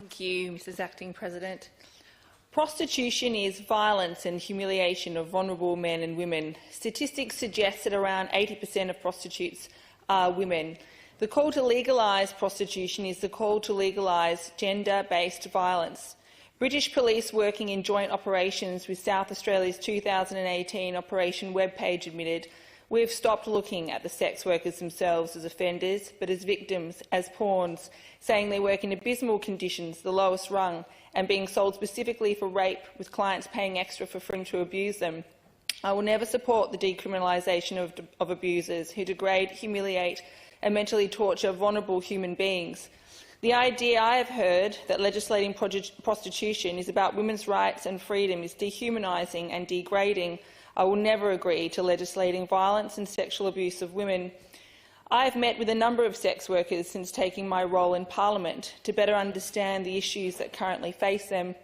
Thank you, Mrs. Acting President. Prostitution is violence and humiliation of vulnerable men and women. Statistics suggest that around 80% of prostitutes are women. The call to legalise prostitution is the call to legalise gender-based violence. British police working in joint operations with South Australia's 2018 Operation Webpage admitted, "We've stopped looking at the sex workers themselves as offenders, but as victims, as pawns, saying they work in abysmal conditions, the lowest rung, and being sold specifically for rape, with clients paying extra for freedom to abuse them. I will never support the decriminalisation of abusers who degrade, humiliate and mentally torture vulnerable human beings. The idea I have heard that legislating prostitution is about women's rights and freedom is dehumanising and degrading. I will never agree to legislating violence and sexual abuse of women. I have met with a number of sex workers since taking my role in Parliament to better understand the issues that currently face them.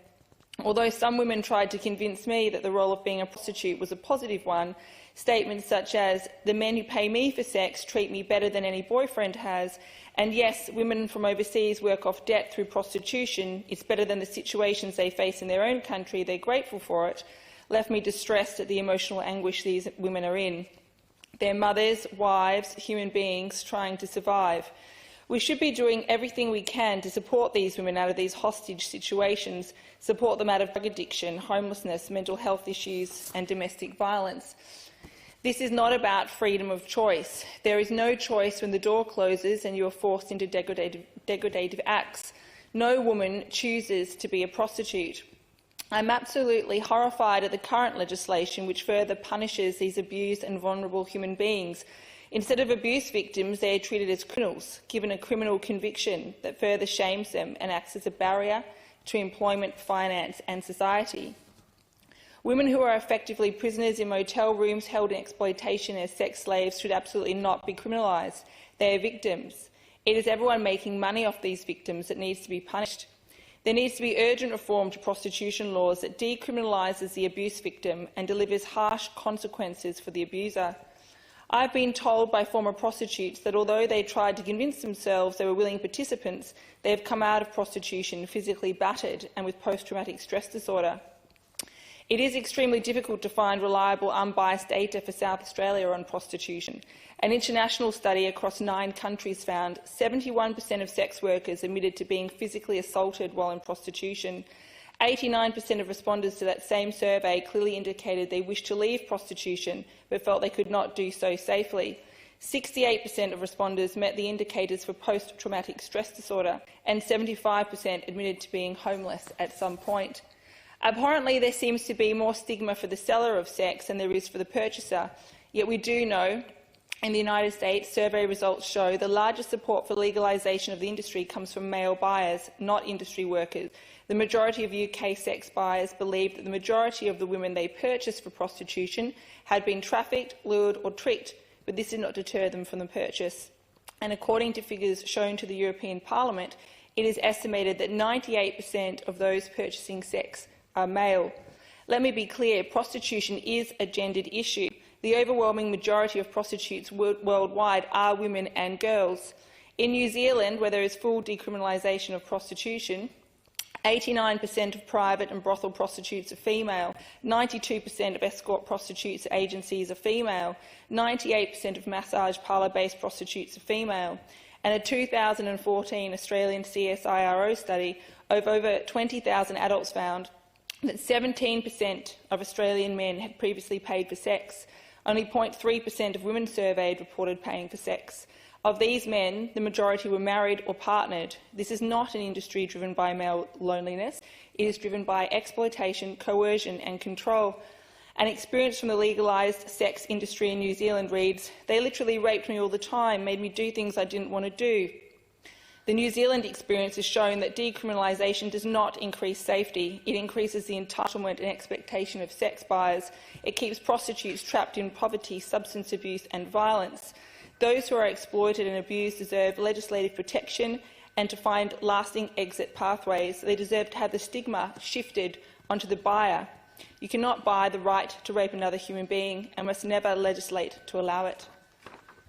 Although some women tried to convince me that the role of being a prostitute was a positive one, statements such as, "The men who pay me for sex treat me better than any boyfriend has," and yes, women from overseas work off debt through prostitution, it's better than the situations they face in their own country, they're grateful for it, left me distressed at the emotional anguish these women are in. They're mothers, wives, human beings trying to survive. We should be doing everything we can to support these women out of these hostage situations, support them out of drug addiction, homelessness, mental health issues and domestic violence. This is not about freedom of choice. There is no choice when the door closes and you are forced into degradative acts. No woman chooses to be a prostitute. I'm absolutely horrified at the current legislation which further punishes these abused and vulnerable human beings. Instead of abuse victims, they are treated as criminals, given a criminal conviction that further shames them and acts as a barrier to employment, finance and society. Women who are effectively prisoners in motel rooms held in exploitation as sex slaves should absolutely not be criminalised. They are victims. It is everyone making money off these victims that needs to be punished. There needs to be urgent reform to prostitution laws that decriminalises the abuse victim and delivers harsh consequences for the abuser. I've been told by former prostitutes that although they tried to convince themselves they were willing participants, they have come out of prostitution physically battered and with post-traumatic stress disorder. It is extremely difficult to find reliable, unbiased data for South Australia on prostitution. An international study across 9 countries found 71% of sex workers admitted to being physically assaulted while in prostitution. 89% of respondents to that same survey clearly indicated they wished to leave prostitution but felt they could not do so safely. 68% of respondents met the indicators for post-traumatic stress disorder, and 75% admitted to being homeless at some point. Abhorrently, there seems to be more stigma for the seller of sex than there is for the purchaser, yet we do know in the United States, survey results show the largest support for legalisation of the industry comes from male buyers, not industry workers. The majority of UK sex buyers believe that the majority of the women they purchased for prostitution had been trafficked, lured or tricked, but this did not deter them from the purchase. And according to figures shown to the European Parliament, it is estimated that 98% of those purchasing sex are male. Let me be clear, prostitution is a gendered issue. The overwhelming majority of prostitutes worldwide are women and girls. In New Zealand, where there is full decriminalisation of prostitution, 89% of private and brothel prostitutes are female, 92% of escort prostitutes agencies are female, 98% of massage parlour-based prostitutes are female, and a 2014 Australian CSIRO study of over 20,000 adults found that 17% of Australian men had previously paid for sex. Only 0.3% of women surveyed reported paying for sex. Of these men, the majority were married or partnered. This is not an industry driven by male loneliness. It is driven by exploitation, coercion and control. An experience from the legalised sex industry in New Zealand reads, "They literally raped me all the time, made me do things I didn't want to do." The New Zealand experience has shown that decriminalisation does not increase safety. It increases the entitlement and expectation of sex buyers. It keeps prostitutes trapped in poverty, substance abuse and violence. Those who are exploited and abused deserve legislative protection and to find lasting exit pathways. They deserve to have the stigma shifted onto the buyer. You cannot buy the right to rape another human being and must never legislate to allow it.